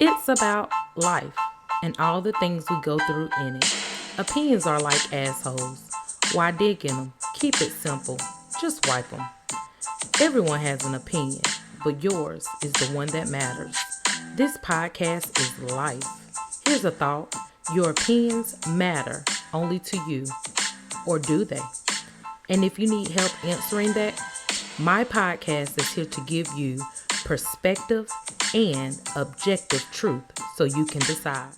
It's about life and all the things we go through in it. Opinions are like assholes. Why dig in them? Keep it simple. Just wipe them. Everyone has an opinion, but yours is the one that matters. This podcast is life. Here's a thought. Your opinions matter only to you. Or do they? And if you need help answering that, my podcast is here to give you perspective and objective truth so you can decide.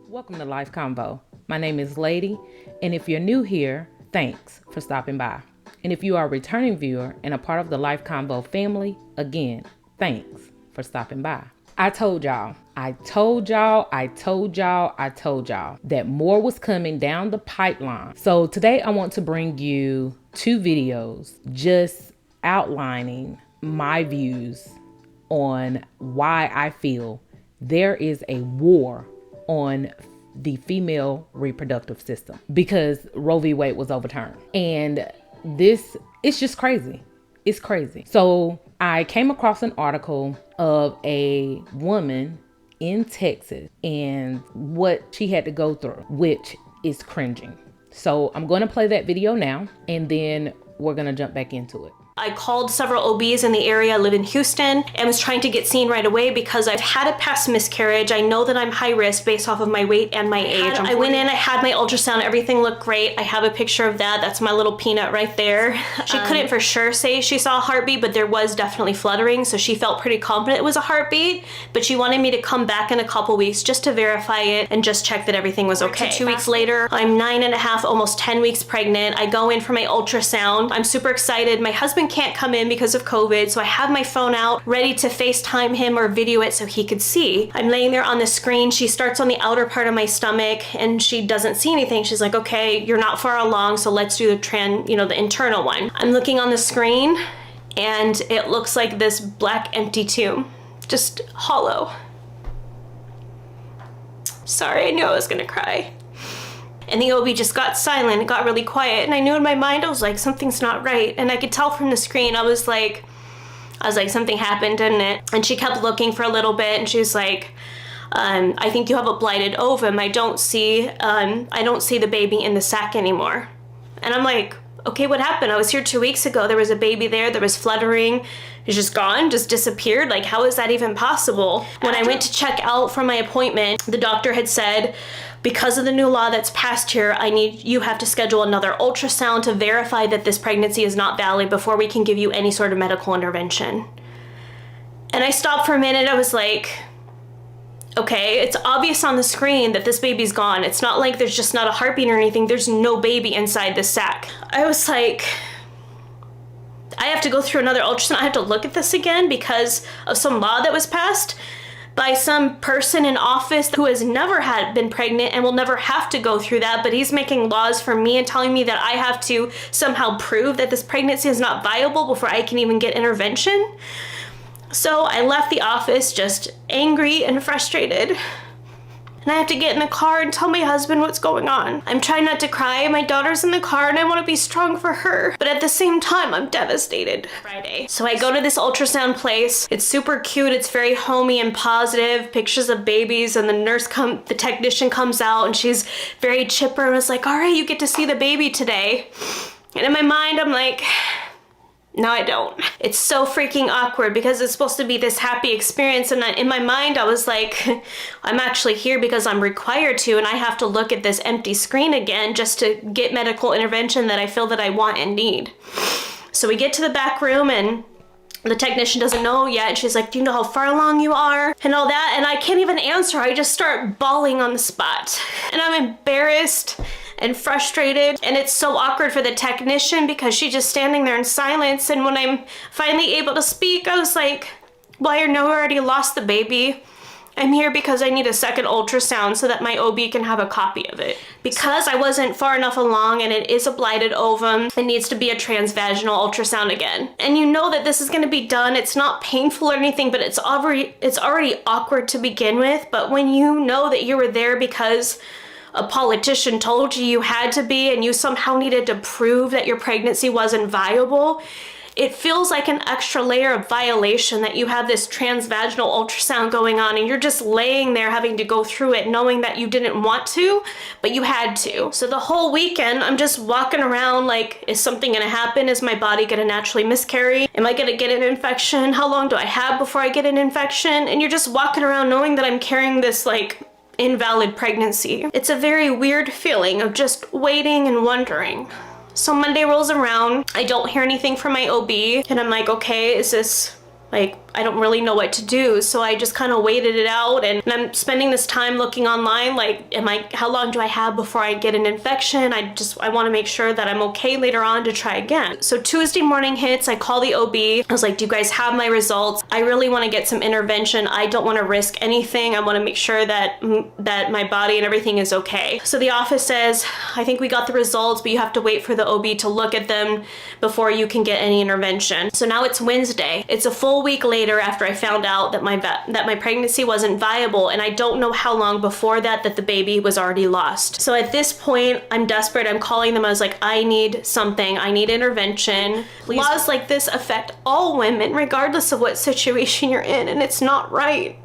Welcome to Life Convo. My name is Lady, and if you're new here, thanks for stopping by. And if you are a returning viewer and a part of the Life Convo family, again, thanks for stopping by. I told y'all that more was coming down the pipeline. So today I want to bring you two videos just outlining my views on why I feel there is a war on the female reproductive system because Roe V Wade was overturned. And it's just crazy. It's crazy. So I came across an article of a woman in Texas and what she had to go through, which is cringing. So I'm going to play that video now, and then we're going to jump back into it. I called several OBs in the area. I live in Houston and was trying to get seen right away because I've had a past miscarriage. I know that I'm high risk based off of my weight and my age. I went in, I had my ultrasound, everything looked great. I have a picture of that. That's my little peanut right there. She couldn't for sure say she saw a heartbeat, but there was definitely fluttering. So she felt pretty confident it was a heartbeat, but she wanted me to come back in a couple weeks just to verify it and just check that everything was okay. So 2 weeks later, I'm 9.5, almost 10 weeks pregnant. I go in for my ultrasound. I'm super excited. My husband can't come in because of COVID, so I have my phone out ready to FaceTime him or video it so he could see. I'm laying there on the screen. She starts on the outer part of my stomach and she doesn't see anything. She's like, okay, you're not far along, so let's do the internal one. I'm looking on the screen and it looks like this black empty tomb, just hollow. Sorry, I knew I was gonna cry. And the OB just got silent, it got really quiet, and I knew in my mind, I was like, something's not right. And I could tell from the screen, I was like, something happened, didn't it? And she kept looking for a little bit, and she was like, I think you have a blighted ovum. I don't see the baby in the sac anymore. And I'm like, okay, what happened? I was here 2 weeks ago. There was a baby there. There was fluttering. It's just gone, just disappeared. Like, how is that even possible? When I went to check out for my appointment, the doctor had said, because of the new law that's passed here, you have to schedule another ultrasound to verify that this pregnancy is not valid before we can give you any sort of medical intervention. And I stopped for a minute. I was like, okay, it's obvious on the screen that this baby's gone. It's not like there's just not a heartbeat or anything. There's no baby inside the sac. I was like, I have to go through another ultrasound. I have to look at this again because of some law that was passed by some person in office who has never been pregnant and will never have to go through that, but he's making laws for me and telling me that I have to somehow prove that this pregnancy is not viable before I can even get intervention. So I left the office just angry and frustrated. And I have to get in the car and tell my husband what's going on. I'm trying not to cry. My daughter's in the car and I want to be strong for her. But at the same time, I'm devastated. Friday. So I go to this ultrasound place. It's super cute. It's very homey and positive. Pictures of babies, and the technician comes out and she's very chipper and was like, all right, you get to see the baby today. And in my mind, I'm like, no, I don't. It's so freaking awkward because it's supposed to be this happy experience, and in my mind I was like, I'm actually here because I'm required to, and I have to look at this empty screen again just to get medical intervention that I feel that I want and need. So we get to the back room and the technician doesn't know yet, and she's like, do you know how far along you are? And all that, and I can't even answer. I just start bawling on the spot. And I'm embarrassed and frustrated, and it's so awkward for the technician because she's just standing there in silence. And when I'm finally able to speak, I was like, well, I know I already lost the baby. I'm here because I need a second ultrasound so that my OB can have a copy of it. Because I wasn't far enough along and it is a blighted ovum, it needs to be a transvaginal ultrasound again. And you know that this is going to be done. It's not painful or anything, but it's already awkward to begin with. But when you know that you were there because a politician told you you had to be and you somehow needed to prove that your pregnancy wasn't viable, it feels like an extra layer of violation that you have this transvaginal ultrasound going on and you're just laying there having to go through it knowing that you didn't want to, but you had to. So the whole weekend, I'm just walking around like, is something gonna happen? Is my body gonna naturally miscarry? Am I gonna get an infection? How long do I have before I get an infection? And you're just walking around knowing that I'm carrying this like invalid pregnancy. It's a very weird feeling of just waiting and wondering. So Monday rolls around, I don't hear anything from my OB, and I'm like, okay, is this, like, I don't really know what to do. So I just kind of waited it out, and I'm spending this time looking online, like, how long do I have before I get an infection? I want to make sure that I'm okay later on to try again. So Tuesday morning hits, I call the OB. I was like, do you guys have my results? I really want to get some intervention. I don't want to risk anything. I want to make sure that my body and everything is okay. So the office says, I think we got the results, but you have to wait for the OB to look at them before you can get any intervention. So now it's Wednesday. It's a full week later after I found out that my pregnancy wasn't viable, and I don't know how long before that the baby was already lost. So at this point, I'm desperate. I'm calling them. I was like, I need something. I need intervention. Please. Laws like this affect all women, regardless of what situation you're in, and it's not right.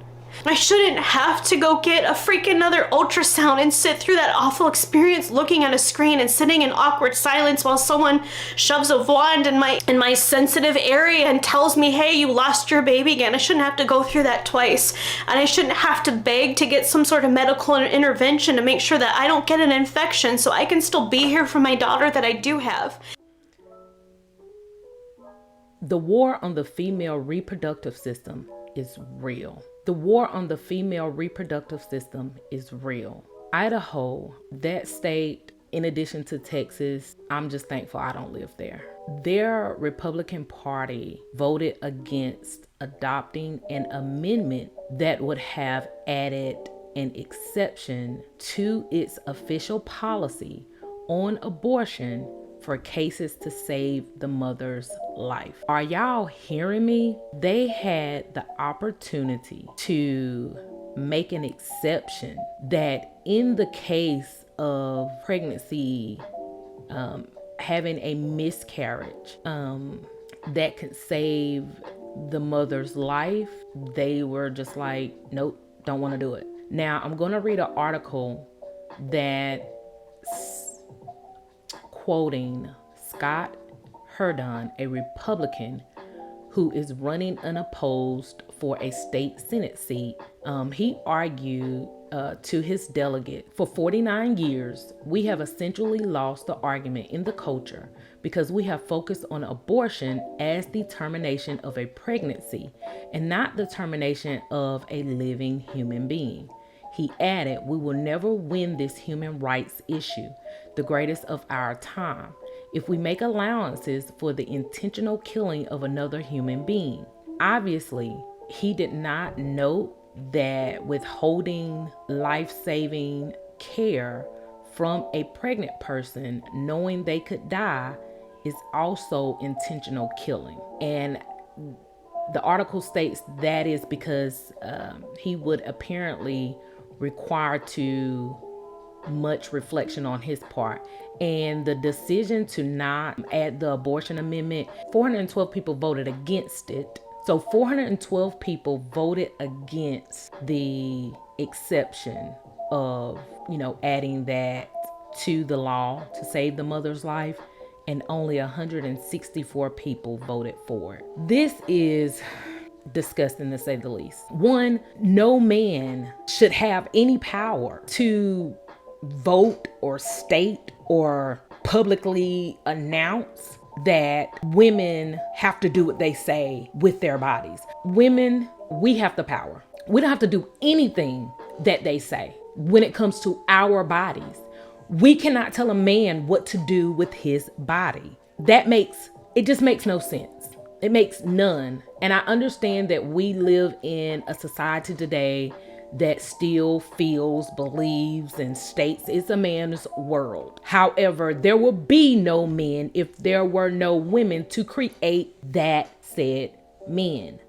I shouldn't have to go get a freaking another ultrasound and sit through that awful experience looking at a screen and sitting in awkward silence while someone shoves a wand in my sensitive area and tells me, hey, you lost your baby again. I shouldn't have to go through that twice. And I shouldn't have to beg to get some sort of medical intervention to make sure that I don't get an infection so I can still be here for my daughter that I do have. The war on the female reproductive system is real. The war on the female reproductive system is real. Idaho, that state, in addition to Texas, I'm just thankful I don't live there. Their Republican Party voted against adopting an amendment that would have added an exception to its official policy on abortion for cases to save the mother's life. Are y'all hearing me? They had the opportunity to make an exception that in the case of pregnancy, having a miscarriage, that could save the mother's life. They were just like, nope, don't want to do it. Now I'm going to read an article that quoting Scott Herdon, a Republican who is running unopposed for a state Senate seat. He argued to his delegate, for 49 years, we have essentially lost the argument in the culture because we have focused on abortion as the termination of a pregnancy and not the termination of a living human being. He added, we will never win this human rights issue, the greatest of our time, if we make allowances for the intentional killing of another human being. Obviously, he did not note that withholding life-saving care from a pregnant person, knowing they could die, is also intentional killing. And the article states that is because he would apparently require too much reflection on his part. And the decision to not add the abortion amendment, 412 people voted against it. So 412 people voted against the exception of, adding that to the law to save the mother's life, and only 164 people voted for it. This is disgusting, to say the least. One, no man should have any power to vote or state or publicly announce that women have to do what they say with their bodies. Women, we have the power. We don't have to do anything that they say when it comes to our bodies. We cannot tell a man what to do with his body. It just makes no sense. It makes none. And I understand that we live in a society today that still feels, believes, and states it's a man's world. However, there will be no men if there were no women to create that said men.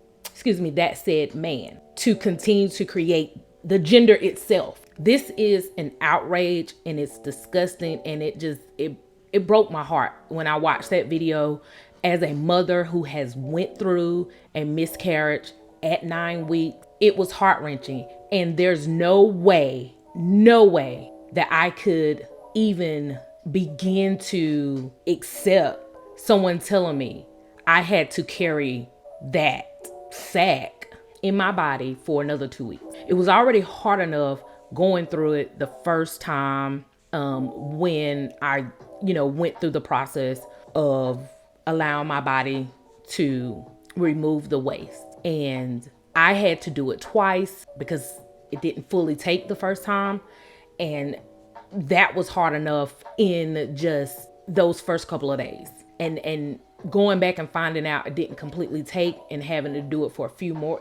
That said man, to continue to create the gender itself. This is an outrage, and it's disgusting, and it broke my heart when I watched that video as a mother who has went through a miscarriage at 9 weeks. It was heart-wrenching, and there's no way that I could even begin to accept someone telling me I had to carry that sack in my body for another 2 weeks. It was already hard enough going through it the first time when I, went through the process of allowing my body to remove the waste. And I had to do it twice because it didn't fully take the first time. And that was hard enough in just those first couple of days. And going back and finding out it didn't completely take and having to do it for a few more,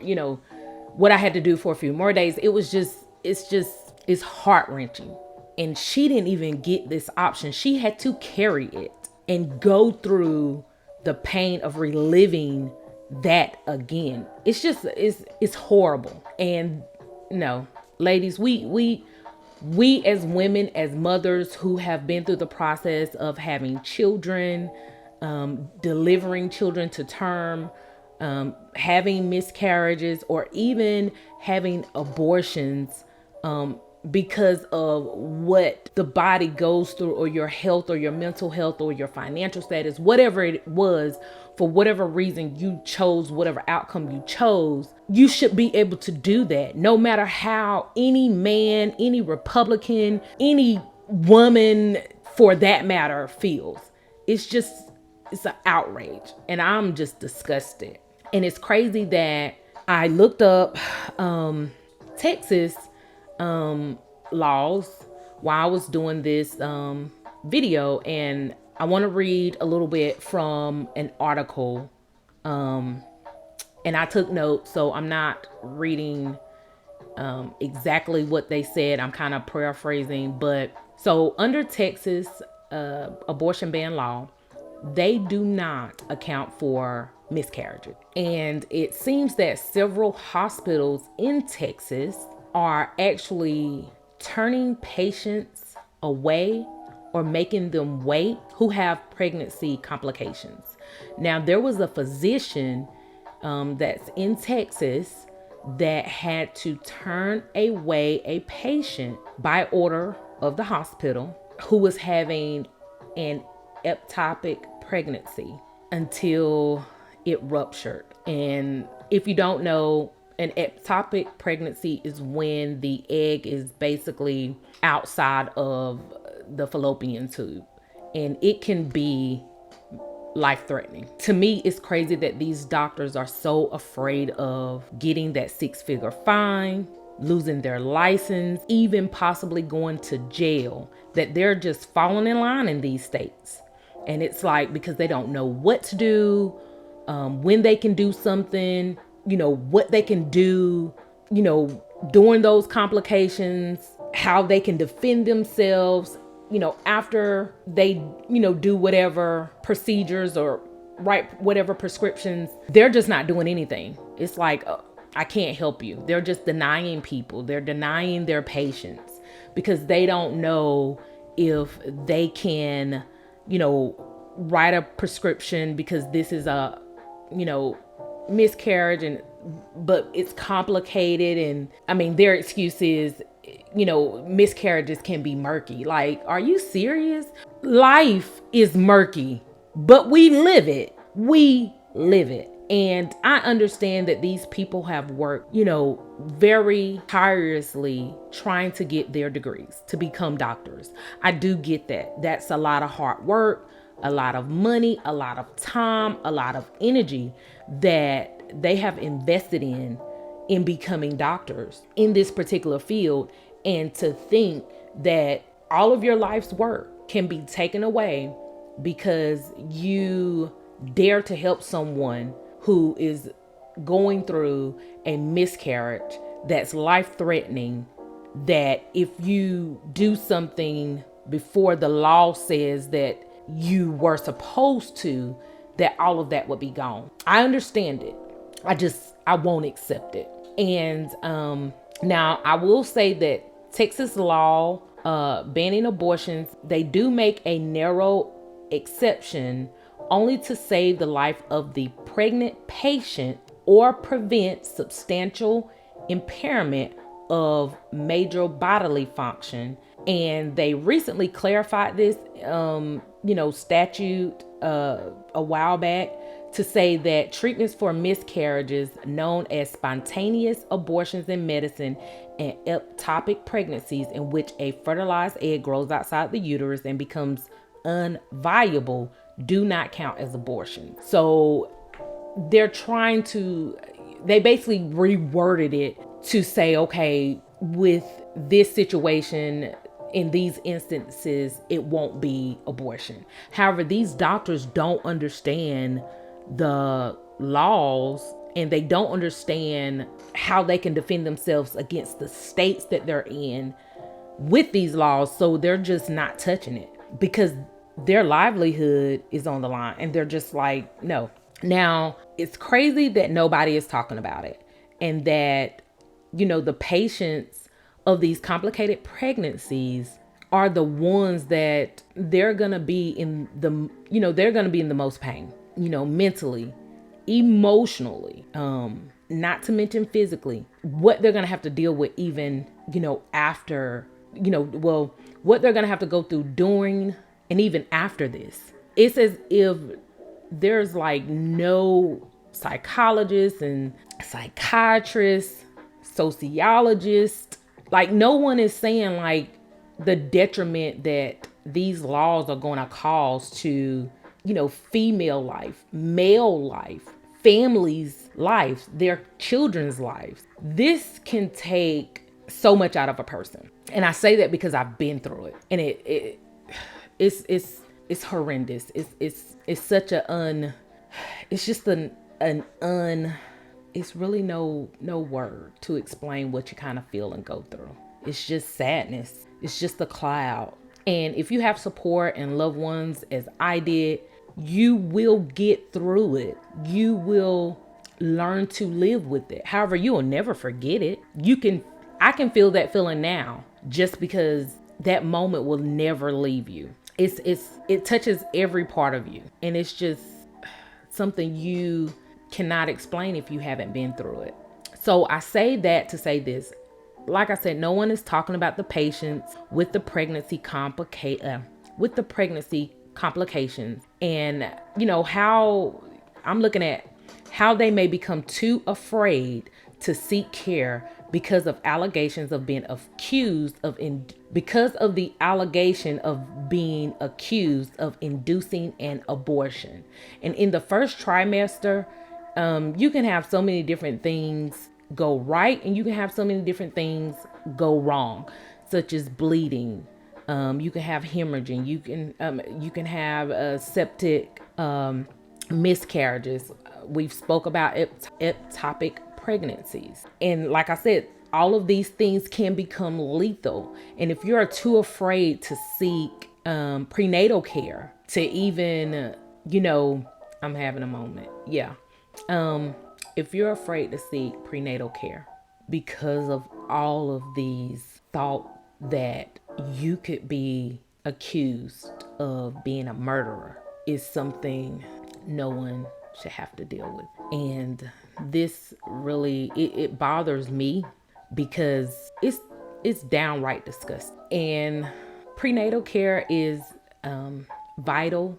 what I had to do for a few more days, it's heart-wrenching. And she didn't even get this option. She had to carry it and go through the pain of reliving that again. It's horrible. And no, ladies, we as women, as mothers who have been through the process of having children, delivering children to term, having miscarriages, or even having abortions, because of what the body goes through, or your health, or your mental health, or your financial status, whatever it was, for whatever reason you chose, whatever outcome you chose, you should be able to do that. No matter how any man, any Republican, any woman for that matter feels. It's an outrage, and I'm just disgusted. And it's crazy that I looked up Texas laws while I was doing this video, and I want to read a little bit from an article, and I took notes, so I'm not reading exactly what they said. I'm kind of paraphrasing, but so under Texas abortion ban law, they do not account for miscarriages. And it seems that several hospitals in Texas are actually turning patients away or making them wait who have pregnancy complications. Now, there was a physician that's in Texas that had to turn away a patient by order of the hospital who was having an ectopic pregnancy until it ruptured. And if you don't know, an ectopic pregnancy is when the egg is basically outside of the fallopian tube, and it can be life-threatening. To me, it's crazy that these doctors are so afraid of getting that 6-figure fine, losing their license, even possibly going to jail, that they're just falling in line in these states. And it's like, because they don't know what to do, when they can do something, what they can do, during those complications, how they can defend themselves, after they, do whatever procedures or write whatever prescriptions. They're just not doing anything. It's like, I can't help you. They're just denying people. They're denying their patients because they don't know if they can, write a prescription because this is a, miscarriage, but it's complicated. And I mean, their excuse is, miscarriages can be murky. Like, are you serious? Life is murky, but we live it. And I understand that these people have worked, very tirelessly trying to get their degrees to become doctors. I do get that. That's a lot of hard work, a lot of money, a lot of time, a lot of energy that they have invested in becoming doctors in this particular field. And to think that all of your life's work can be taken away because you dare to help someone who is going through a miscarriage that's life threatening, that if you do something before the law says that you were supposed to, that all of that would be gone. I understand it. I won't accept it. And now I will say that Texas law banning abortions, they do make a narrow exception only to save the life of the pregnant patient or prevent substantial impairment of major bodily function. And they recently clarified this, statute a while back, to say that treatments for miscarriages known as spontaneous abortions in medicine and ectopic pregnancies in which a fertilized egg grows outside the uterus and becomes unviable do not count as abortion. So they basically reworded it to say, okay, with this situation, in these instances, it won't be abortion. However, these doctors don't understand the laws, and they don't understand how they can defend themselves against the states that they're in with these laws. So they're just not touching it because their livelihood is on the line, and they're just like, no. Now, it's crazy that nobody is talking about it, and that, the patients of these complicated pregnancies are the ones that they're going to be in the most pain, mentally, emotionally, not to mention physically, what they're going to have to deal with even, after, what they're going to have to go through during and even after this. It's as if there's like no psychologists and psychiatrists, sociologists, like no one is saying like the detriment that these laws are going to cause to, female life, male life, families' lives, their children's lives. This can take so much out of a person. And I say that because I've been through it, and it's horrendous. It's such it's really no word to explain what you kind of feel and go through. It's just sadness. It's just a cloud. And if you have support and loved ones, as I did, you will get through it. You will learn to live with it. However, you will never forget it. I can feel that feeling now, just because that moment will never leave you. It touches every part of you. And it's just something you cannot explain if you haven't been through it. So I say that to say this. Like I said, no one is talking about the patients with the pregnancy complications, and how I'm looking at how they may become too afraid to seek care because of allegations of being accused of because of the allegation of being accused of inducing an abortion. And in the first trimester, you can have so many different things go right, and you can have so many different things go wrong, such as bleeding. You can have hemorrhaging. You can have septic miscarriages. We've spoke about ectopic pregnancies, and like I said, all of these things can become lethal. And if you're too afraid to seek prenatal care, to even, I'm having a moment. Yeah. If you're afraid to seek prenatal care because of all of these thoughts that you could be accused of being a murderer, is something no one should have to deal with. And this really, it bothers me because it's downright disgusting. And prenatal care is vital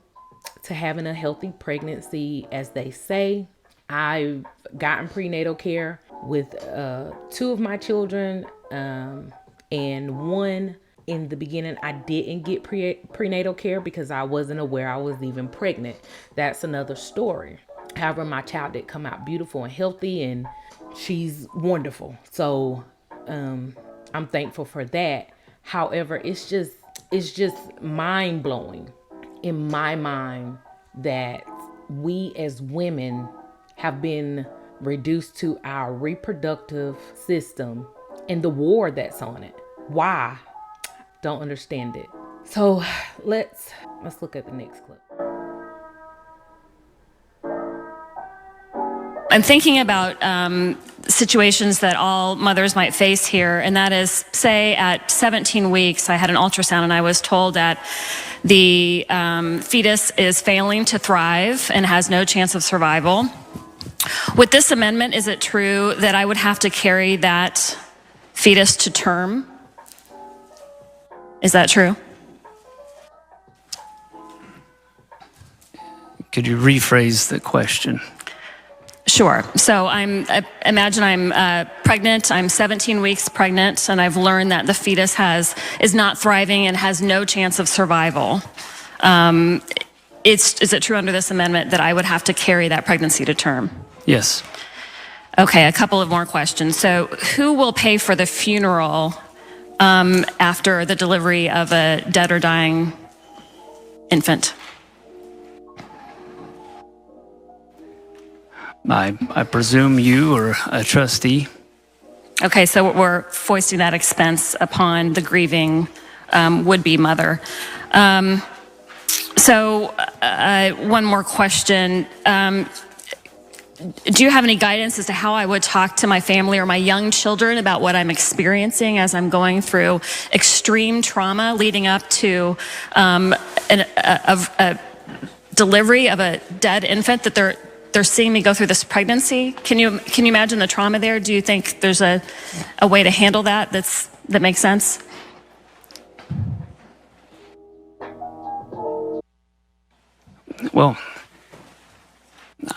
to having a healthy pregnancy, as they say. I've gotten prenatal care with 2 of my children, and one in the beginning I didn't get prenatal care because I wasn't aware I was even pregnant. That's another story. However, my child did come out beautiful and healthy, and she's wonderful. So I'm thankful for that. However, it's just mind blowing in my mind that we as women have been reduced to our reproductive system and the war that's on it. Why? Don't understand it. So let's look at the next clip. I'm thinking about situations that all mothers might face here, and that is, say, at 17 weeks, I had an ultrasound and I was told that the fetus is failing to thrive and has no chance of survival. With this amendment, is it true that I would have to carry that fetus to term? Is that true? Could you rephrase the question? Sure. So imagine I'm pregnant. I'm 17 weeks pregnant, and I've learned that the fetus is not thriving and has no chance of survival. Is it true under this amendment that I would have to carry that pregnancy to term? Yes. Okay, a couple of more questions. So who will pay for the funeral after the delivery of a dead or dying infant? I presume you or a trustee. Okay, so we're foisting that expense upon the grieving would-be mother. One more question. Do you have any guidance as to how I would talk to my family or my young children about what I'm experiencing as I'm going through extreme trauma leading up to a delivery of a dead infant, that they're seeing me go through this pregnancy? Can you imagine the trauma there? Do you think there's a way to handle that that makes sense? Well,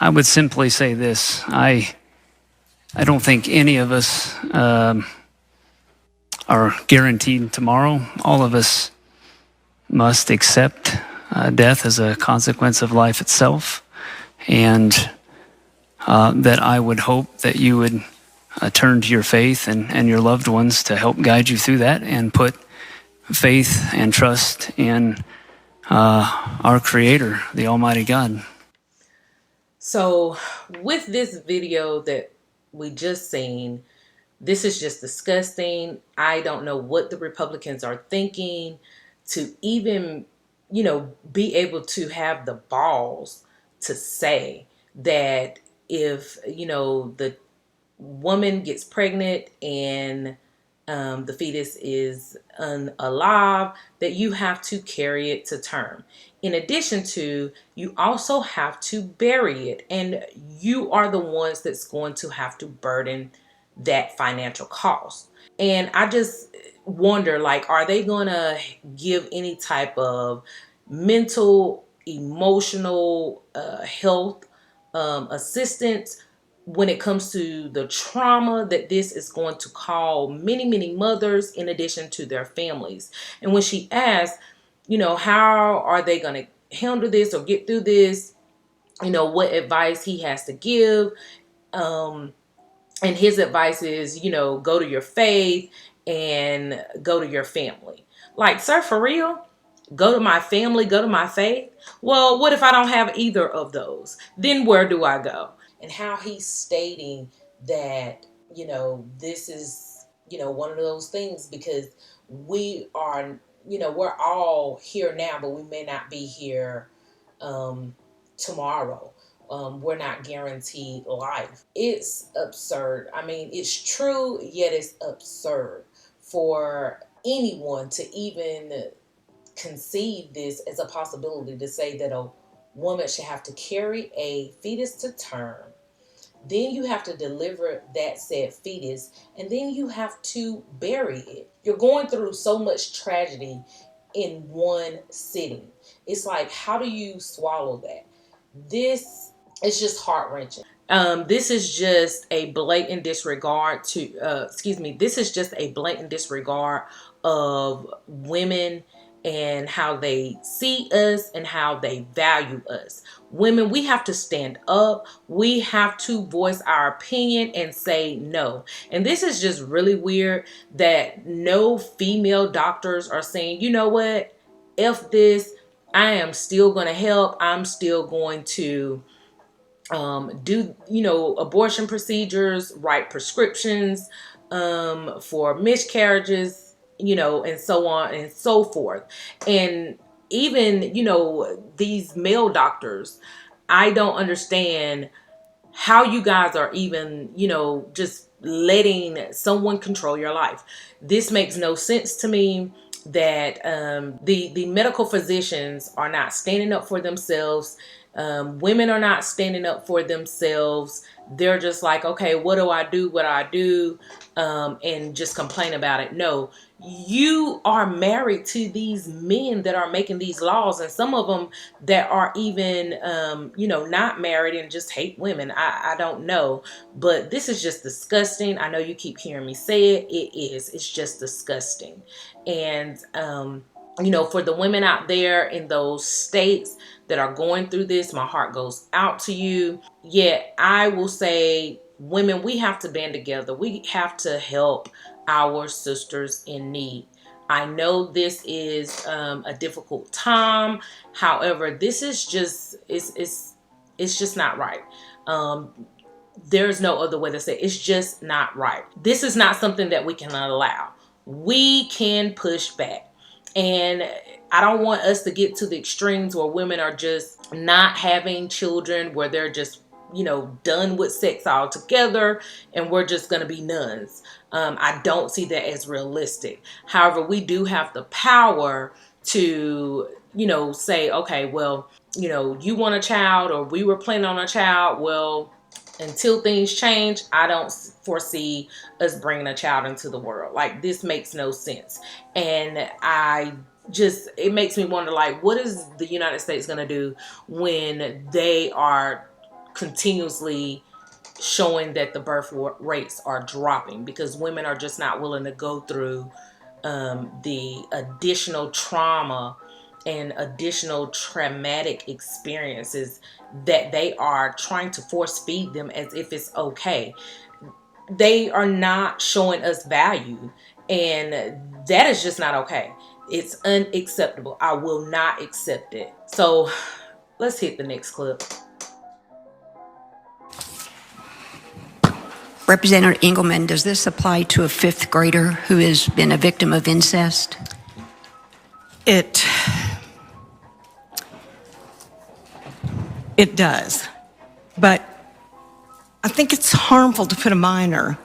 I would simply say this. I don't think any of us are guaranteed tomorrow. All of us must accept death as a consequence of life itself. And that I would hope that you would turn to your faith and your loved ones to help guide you through that, and put faith and trust in our Creator, the Almighty God. So with this video that we just seen, this is just disgusting. I don't know what the Republicans are thinking to even, be able to have the balls to say that if, the woman gets pregnant and the fetus is alive, that you have to carry it to term. In addition to, you also have to bury it, and you are the ones that's going to have to burden that financial cost. And I just wonder, are they going to give any type of mental, emotional, health assistance when it comes to the trauma that this is going to cause many, many mothers, in addition to their families? And when she asked, how are they going to handle this or get through this, what advice he has to give, and his advice is, go to your faith and go to your family. Sir, for real? Go to my family, go to my faith? Well, what if I don't have either of those? Then where do I go? And how he's stating that, this is, one of those things, because we are, we're all here now, but we may not be here tomorrow. We're not guaranteed life. It's absurd. I mean, it's true, yet it's absurd for anyone to even conceive this as a possibility, to say that a woman should have to carry a fetus to term, then you have to deliver that said fetus, and then you have to bury it. You're going through so much tragedy in one sitting. It's how do you swallow that? This is just heart-wrenching. This is just a blatant disregard to, this is just a blatant disregard of women and how they see us and how they value us. Women, we have to stand up. We have to voice our opinion and say no. And this is just really weird that no female doctors are saying, you know what, F this, I am still going to help. I'm still going to do, abortion procedures, write prescriptions for miscarriages, and so on and so forth. And even, these male doctors, I don't understand how you guys are even, just letting someone control your life. This makes no sense to me that the medical physicians are not standing up for themselves. Women are not standing up for themselves. They're just like, okay, what do I do? What do I do? And just complain about it. No, you are married to these men that are making these laws, and some of them that are even, not married and just hate women. I don't know, but this is just disgusting. I know you keep hearing me say it. It is. It's just disgusting. And, for the women out there in those states that are going through this, my heart goes out to you. Yet I will say, women, we have to band together. We have to help our sisters in need. I know this is a difficult time. However, this is just it's just not right. There's no other way to say it. It's just not right. This is not something that we can allow. We can push back. And I don't want us to get to the extremes where women are just not having children, where they're just, done with sex altogether, and we're just going to be nuns. I don't see that as realistic. However, we do have the power to, say, okay, well, you want a child, or we were planning on a child. Well, until things change, I don't foresee us bringing a child into the world. Like, this makes no sense. And it makes me wonder, like, what is the United States going to do when they are continuously showing that the birth rates are dropping, because women are just not willing to go through the additional trauma and additional traumatic experiences that they are trying to force feed them as if it's okay. They are not showing us value, and that is just not okay. It's unacceptable. I will not accept it. So let's hit the next clip. Representative Engelman, does this apply to a fifth grader who has been a victim of incest? It does. But I think it's harmful to put a minor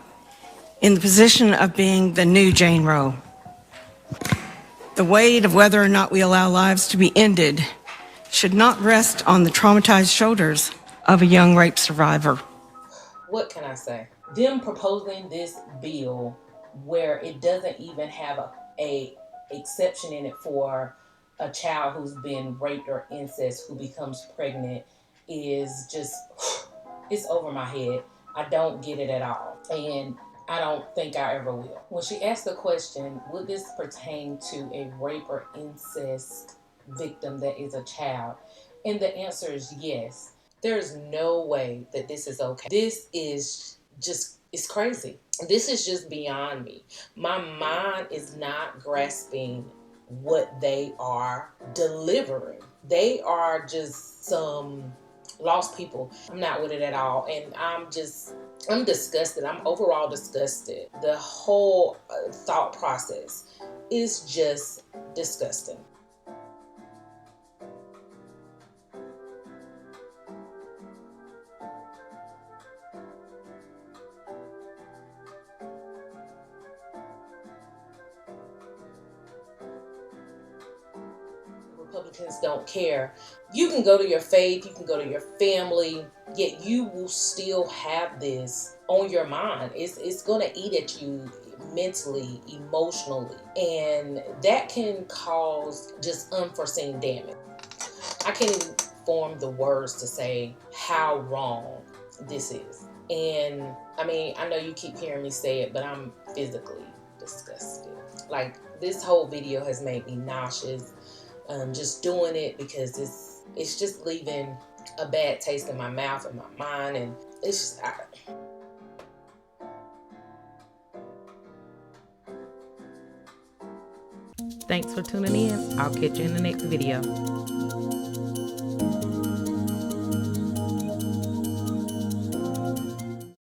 in the position of being the new Jane Roe. The weight of whether or not we allow lives to be ended should not rest on the traumatized shoulders of a young rape survivor. What can I say? Them proposing this bill where it doesn't even have a exception in it for a child who's been raped or incest who becomes pregnant is just, it's over my head. I don't get it at all. And I don't think I ever will. When she asked the question, would this pertain to a rape or incest victim that is a child? And the answer is yes. There's no way that this is okay. This is just, it's crazy. This is just beyond me. My mind is not grasping what they are delivering. They are just some lost people. I'm not with it at all. And I'm disgusted. I'm overall disgusted. The whole thought process is just disgusting. Republicans don't care. You can go to your faith, you can go to your family, yet you will still have this on your mind. It's going to eat at you mentally, emotionally, and that can cause just unforeseen damage. I can't even form the words to say how wrong this is. And I mean, I know you keep hearing me say it, but I'm physically disgusted. Like, this whole video has made me nauseous. Just doing it because it's just leaving a bad taste in my mouth and my mind, and it's just, Thanks for tuning in. I'll catch you in the next video.